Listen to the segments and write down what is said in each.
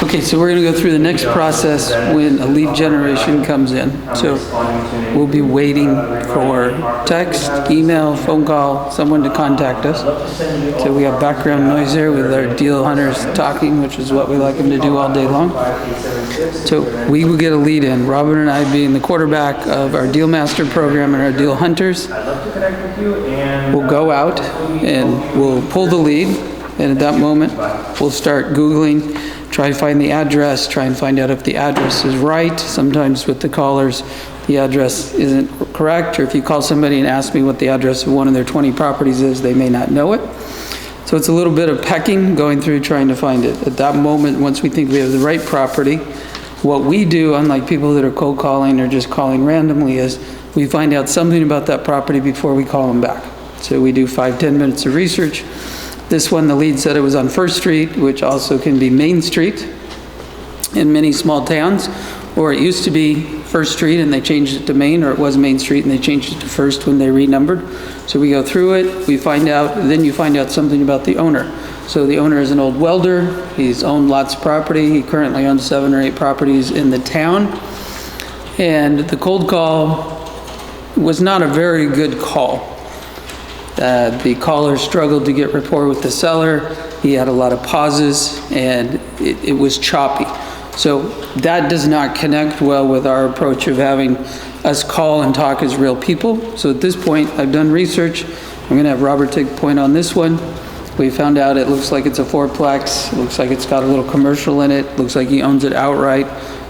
Okay, so we're gonna go through the next process when a lead generation comes in. So we'll be waiting for text, email, phone call, someone to contact us. So we have background noise there with our deal hunters talking, which is what we like them to do all day long. So we will get a lead in. Robert and I being the quarterback of our deal master program and our deal hunters. We'll go out and we'll pull the lead. And at that moment, we'll start Googling, try to find the address, try and find out if the address is right. Sometimes with the callers, the address isn't correct, or if you call somebody and ask me what the address of one of their 20 properties is, they may not know it. So it's a little bit of pecking, going through trying to find it. At that moment, once we think we have the right property, what we do, unlike people that are cold calling or just calling randomly, is we find out something about that property before we call them back. So we do 5-10 minutes of research. This one, the lead said it was on First Street, which also can be Main Street in many small towns, or it used to be First Street and they changed it to Main, or it was Main Street and they changed it to First when they renumbered. So we go through it, we find out, then you find out something about the owner. So the owner is an old welder, he's owned lots of property, he currently owns 7 or 8 properties in the town, and the cold call was not a very good call. The caller struggled to get rapport with the seller. He had a lot of pauses and it was choppy. So that does not connect well with our approach of having us call and talk as real people. So at this point, I've done research. I'm gonna have Robert take point on this one. We found out it looks like it's a 4-plex. It looks like it's got a little commercial in it. Looks like he owns it outright.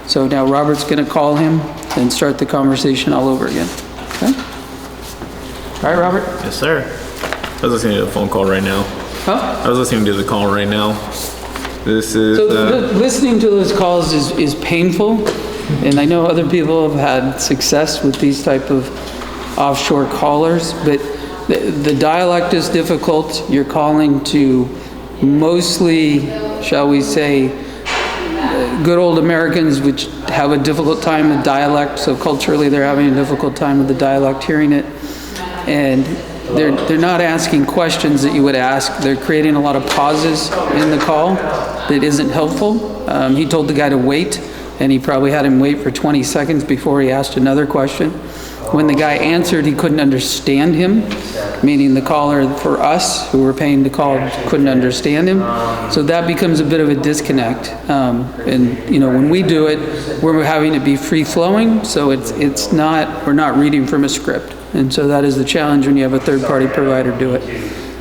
So now Robert's gonna call him and start the conversation all over again. Okay? All right, Robert? Yes, sir. I was listening to the phone call right now. Huh? I was listening to the call right now. This is... So listening to those calls is painful, and I know other people have had success with these type of offshore callers, but the dialect is difficult. You're calling to mostly, shall we say, good old Americans, which have a difficult time with dialect, so culturally they're having a difficult time with the dialect, hearing it. And they're not asking questions that you would ask. They're creating a lot of pauses in the call that isn't helpful. He told the guy to wait, and he probably had him wait for 20 seconds before he asked another question. When the guy answered, he couldn't understand him, meaning the caller for us who were paying to call couldn't understand him. So that becomes a bit of a disconnect. And you know, when we do it, we're having to be free flowing. So it's not, we're not reading from a script. And so that is the challenge when you have a third-party provider do it.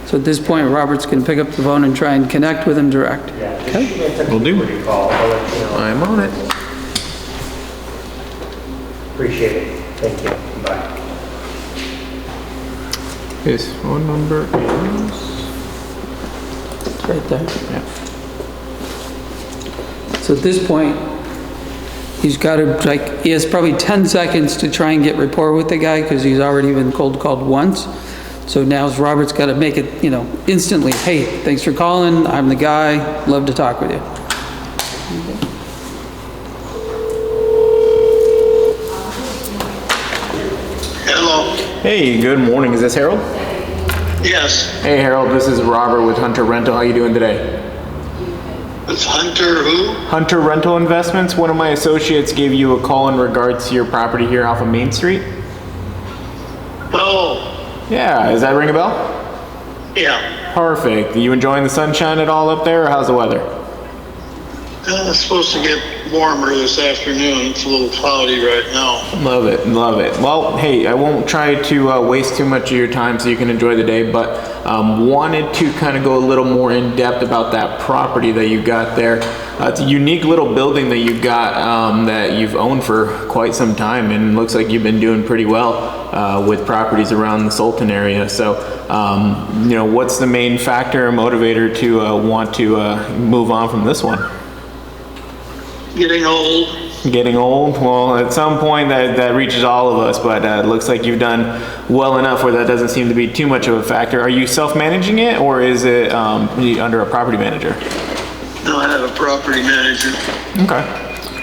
So at this point, Robert's going to pick up the phone and try and connect with him direct. Okay? Will do. I'm on it. Appreciate it. Thank you. Bye. His phone number is... It's right there. Yeah. So at this point, he's got to, he has probably 10 seconds to try and get rapport with the guy because he's already been cold called once. So now Robert's got to make it, you know, instantly. Hey, thanks for calling. I'm the guy. Love to talk with you. Hello. Hey, good morning. Is this Harold? Yes. Hey, Harold. This is Robert with Hunter Rental. How you doing today? It's Hunter who? Hunter Rental Investments. One of my associates gave you a call in regards to your property here off of Main Street. Oh. Yeah, does that ring a bell? Yeah. Perfect. Are you enjoying the sunshine at all up there, or how's the weather? It's supposed to get warmer this afternoon. It's a little cloudy right now. Love it, love it. Well, hey, I won't try to waste too much of your time so you can enjoy the day, but wanted to kind of go a little more in depth about that property that you got there. It's a unique little building that you got that you've owned for quite some time, and looks like you've been doing pretty well with properties around the Sultan area. So, you know, what's the main factor or motivator to want to move on from this one? Getting old. Getting old? Well, at some point that reaches all of us, but it looks like you've done well enough where that doesn't seem to be too much of a factor. Are you self-managing it, or is it under a property manager? No, I have a property manager. Okay.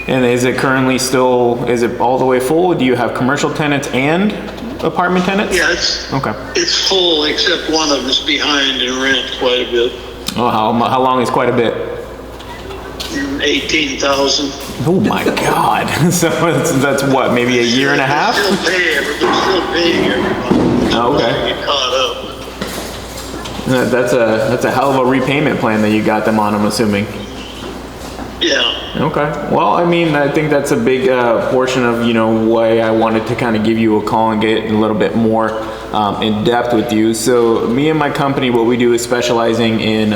And is it currently still, is it all the way full? Do you have commercial tenants and apartment tenants? Yeah, it's full, except one of them's behind in rent quite a bit. Oh, how long is quite a bit? 18,000. Oh my God. So that's what, maybe a year and a half? They're still paying every month. Oh, okay. They get caught up. That's a hell of a repayment plan that you got them on, I'm assuming. Yeah. Okay. Well, I mean, I think that's a big portion of, why I wanted to kind of give you a call and get a little bit more in depth with you. So me and my company, what we do is specializing in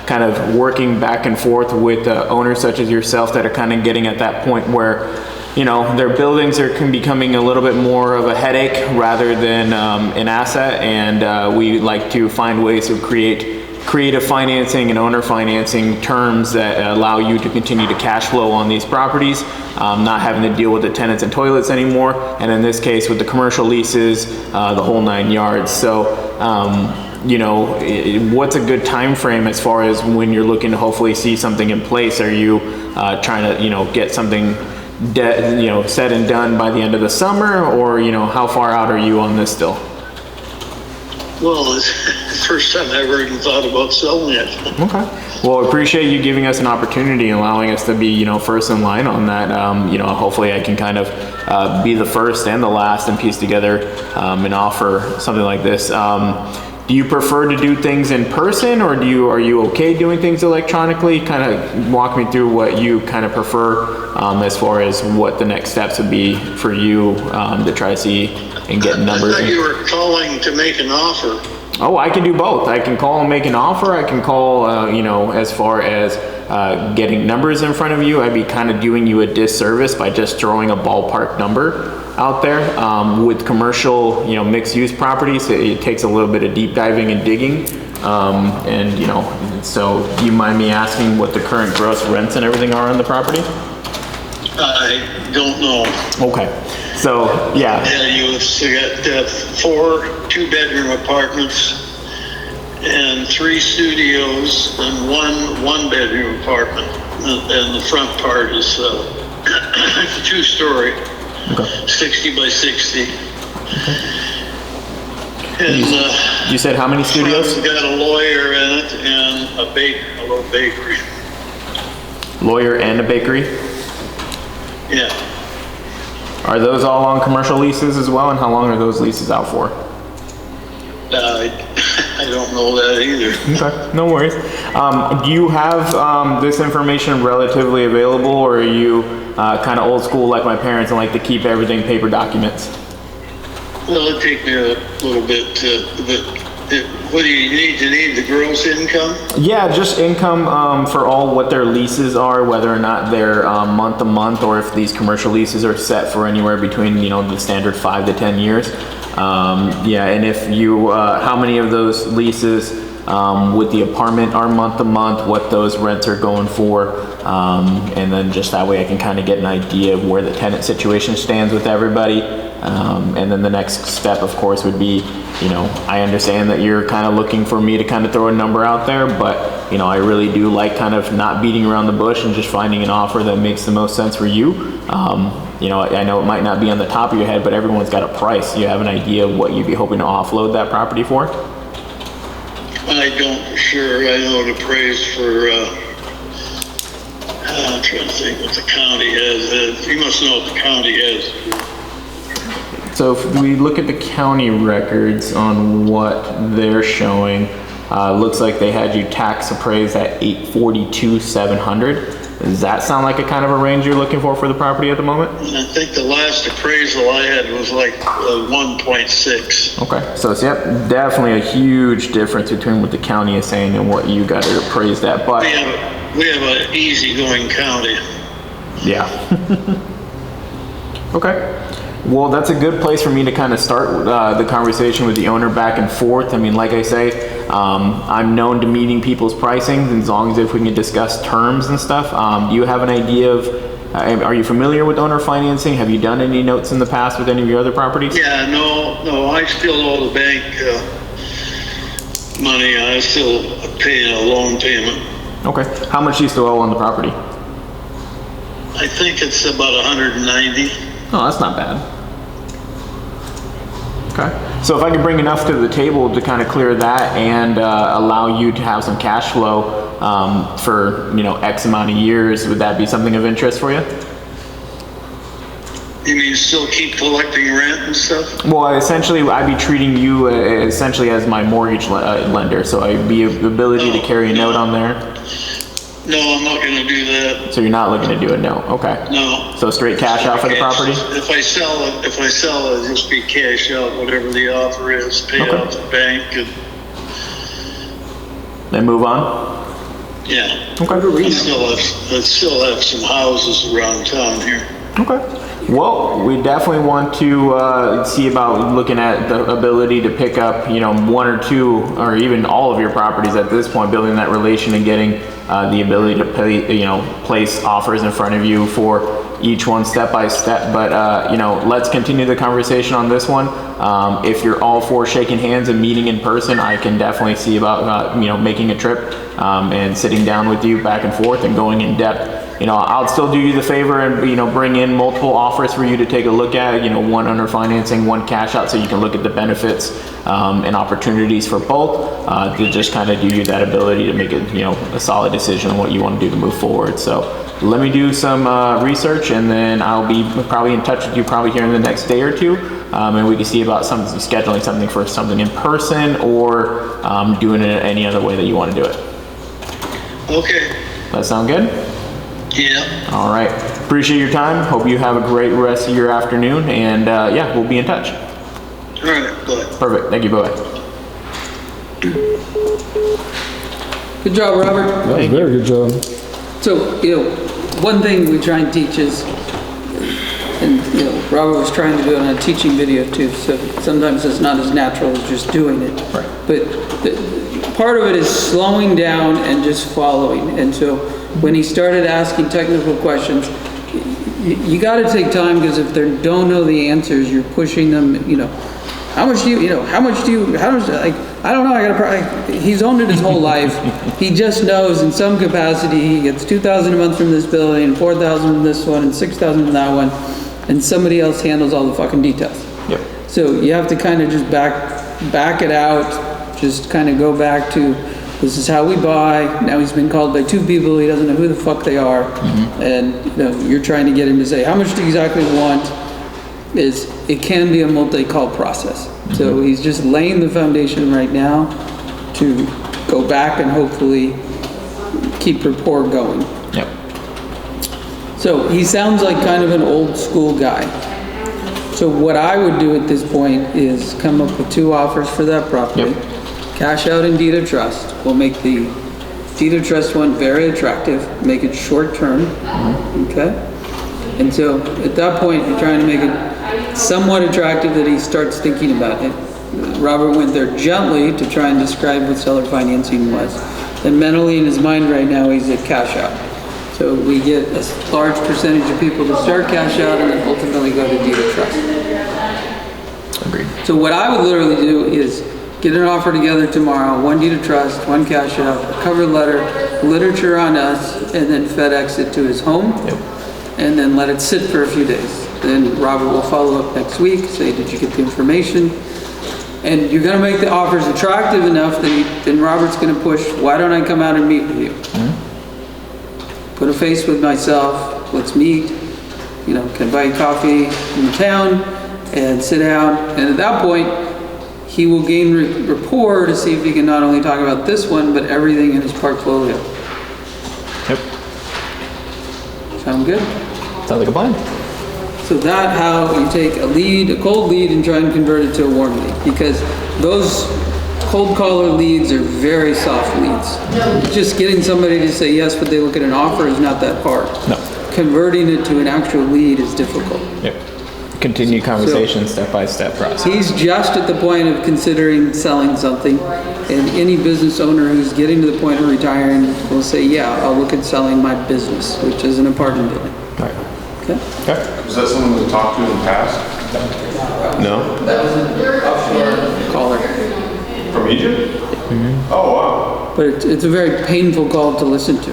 kind of working back and forth with owners such as yourself that are kind of getting at that point where, their buildings are becoming a little bit more of a headache rather than an asset. And we like to find ways to create creative financing and owner financing terms that allow you to continue to cash flow on these properties, not having to deal with the tenants and toilets anymore, and in this case with the commercial leases, the whole 9 yards. So what's a good time frame as far as when you're looking to hopefully see something in place? Are you trying to get something said and done by the end of the summer, or how far out are you on this still? Well, it's the first time I ever even thought about selling it. Okay. Well, I appreciate you giving us an opportunity, allowing us to be, first in line on that. Hopefully I can kind of be the first and the last and piece together and offer something like this. Do you prefer to do things in person, or are you okay doing things electronically? Kind of walk me through what you kind of prefer as far as what the next steps would be for you to try to see and get numbers. I thought you were calling to make an offer. Oh, I can do both. I can call and make an offer. I can call, as far as getting numbers in front of you. I'd be kind of doing you a disservice by just throwing a ballpark number out there. With commercial, mixed use properties, it takes a little bit of deep diving and digging. So do you mind me asking what the current gross rents and everything are on the property? I don't know. Okay. So, yeah. Yeah, you've got 4 2-bedroom apartments and 3 studios and one bedroom apartment. And the front part is it's a 2-story, okay. 60 by 60. Okay. And you said how many studios? It's got a lawyer in it and a little bakery. Lawyer and a bakery? Yeah. Are those all on commercial leases as well, and how long are those leases out for? I don't know that either. Okay, no worries. Do you have this information relatively available, or are you kind of old school like my parents and like to keep everything paper documents? Well, it'll take me a little bit what do you need the gross income? Yeah, just income for all what their leases are, whether or not they're month to month, or if these commercial leases are set for anywhere between the standard 5 to 10 years. And if you how many of those leases with the apartment are month to month, what those rents are going for, and then just that way I can kind of get an idea of where the tenant situation stands with everybody. And then the next step, of course, would be, I understand that you're kind of looking for me to kind of throw a number out there, but, I really do like kind of not beating around the bush and just finding an offer that makes the most sense for you. I know it might not be on the top of your head, but everyone's got a price. You have an idea of what you'd be hoping to offload that property for? I don't for sure. I know it appraised for, I'm trying to think what the county has. You must know what the county has. So if we look at the county records on what they're showing, looks like they had you tax appraised at $842,700. Does that sound like a kind of a range you're looking for the property at the moment? I think the last appraisal I had was like 1.6. Okay, so it's definitely a huge difference between what the county is saying and what you got it appraised at. But we have an easygoing county. Yeah. Okay. Well, that's a good place for me to kind of start the conversation with the owner back and forth. I mean, like I say, I'm known to meeting people's pricing as long as if we can discuss terms and stuff. Do you have an idea of, are you familiar with owner financing? Have you done any notes in the past with any of your other properties? Yeah, no, I still owe the bank money. I still pay a loan payment. Okay. How much do you still owe on the property? I think it's about 190. Oh, that's not bad. Okay. So if I can bring enough to the table to kind of clear that and allow you to have some cash flow for, X amount of years. Would that be something of interest for you? You mean still keep collecting rent and stuff? Well, essentially, I'd be treating you essentially as my mortgage lender, so I'd be the ability to carry a note on there. No, I'm not gonna do that. So you're not looking to do a note, okay? No. So straight cash out for the property? If I sell it, it'll just be cash out, whatever the offer is, pay Okay. off the bank and, Then move on? yeah. Okay. I still have some houses around town here. Okay. Well, we definitely want to see about looking at the ability to pick up, one or two, or even all of your properties at this point, building that relation and getting the ability to pay, place offers in front of you for each one step by step. But let's continue the conversation on this one. If you're all for shaking hands and meeting in person, I can definitely see about making a trip and sitting down with you back and forth and going in depth. I'll still do you the favor and, bring in multiple offers for you to take a look at, one under financing, one cash out, so you can look at the benefits and opportunities for both to just kind of give you that ability to make a solid decision on what you want to do to move forward. So let me do some research, and then I'll be probably in touch with you probably here in the next day or two, and we can see about scheduling something for something in person or doing it any other way that you want to do it. Okay, That sound good? yeah. All right. Appreciate your time. Hope you have a great rest of your afternoon. And yeah, we'll be in touch. All right, bye. Perfect. Thank you. Bye-bye. Good job, Robert. That was a very good job. So, one thing we try and teach is, and Robert was trying to do it on a teaching video too, so sometimes it's not as natural as just doing it. Right. But part of it is slowing down and just following. And so when he started asking technical questions, you got to take time, because if they don't know the answers, you're pushing them. How much, like, I don't know. He's owned it his whole life. He just knows in some capacity he gets $2,000 a month from this building, $4,000 from this one, and $6,000 from that one, and somebody else handles all the fucking details. Yep. So you have to kind of just back it out, just kind of go back to, this is how we buy. Now he's been called by two people, he doesn't know who the fuck they are. And you're trying to get him to say, how much do you exactly want? It can be a multi-call process. So he's just laying the foundation right now to go back and hopefully keep rapport going. Yep. So he sounds like kind of an old school guy. So what I would do at this point is come up with two offers for that property. Yep. Cash out and deed of trust. We'll make the deed of trust one very attractive, make it short term, okay? And so at that point, you're trying to make it somewhat attractive that he starts thinking about it. Robert went there gently to try and describe what seller financing was. And mentally in his mind right now, he's at cash out. So we get a large percentage of people to start cash out and then ultimately go to deed of trust. Agreed. So what I would literally do is get an offer together tomorrow, one deed of trust, one cash out, a cover letter, literature on us, and then FedEx it to his home. Yep. And then let it sit for a few days. Then Robert will follow up next week, say, did you get the information? And you're gonna make the offers attractive enough that then Robert's gonna push, why don't I come out and meet with you? Put a face with myself, let's meet, can I buy you coffee in the town and sit down. And at that point, he will gain rapport to see if he can not only talk about this one, but everything in his portfolio. Yep. Sound good? Sounds like a plan. So that's how you take a cold lead, and try and convert it to a warm lead, because those cold caller leads are very soft leads. Just getting somebody to say yes, but they look at an offer is not that hard. No. Converting it to an actual lead is difficult. Yep. Continue conversation, step-by-step process. He's just at the point of considering selling something, and any business owner who's getting to the point of retiring will say, yeah, I'll look at selling my business, which is an apartment building. Right. Okay? Okay. Was that someone we talked to in the past? No? That was an offshore caller. From Egypt? Oh, wow. But it's a very painful call to listen to.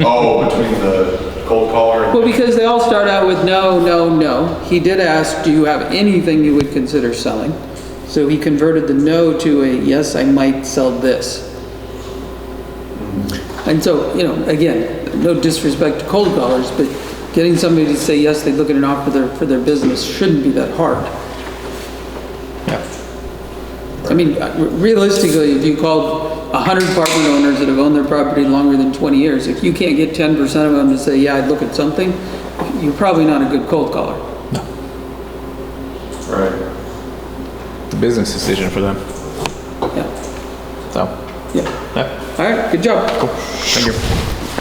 Oh, between the cold caller and... Well, because they all start out with no, no, no. He did ask, do you have anything you would consider selling? So he converted the no to a yes, I might sell this. And so, you know, again, no disrespect to cold callers, but getting somebody to say yes, they look at an offer for their business shouldn't be that hard. Yeah. I mean, realistically, if you called 100 apartment owners that have owned their property longer than 20 years, if you can't get 10% of them to say, yeah, I'd look at something, you're probably not a good cold caller. Right. It's a business decision for them. Yeah. So, Yeah. yeah. All right, good job. Cool. Thank you.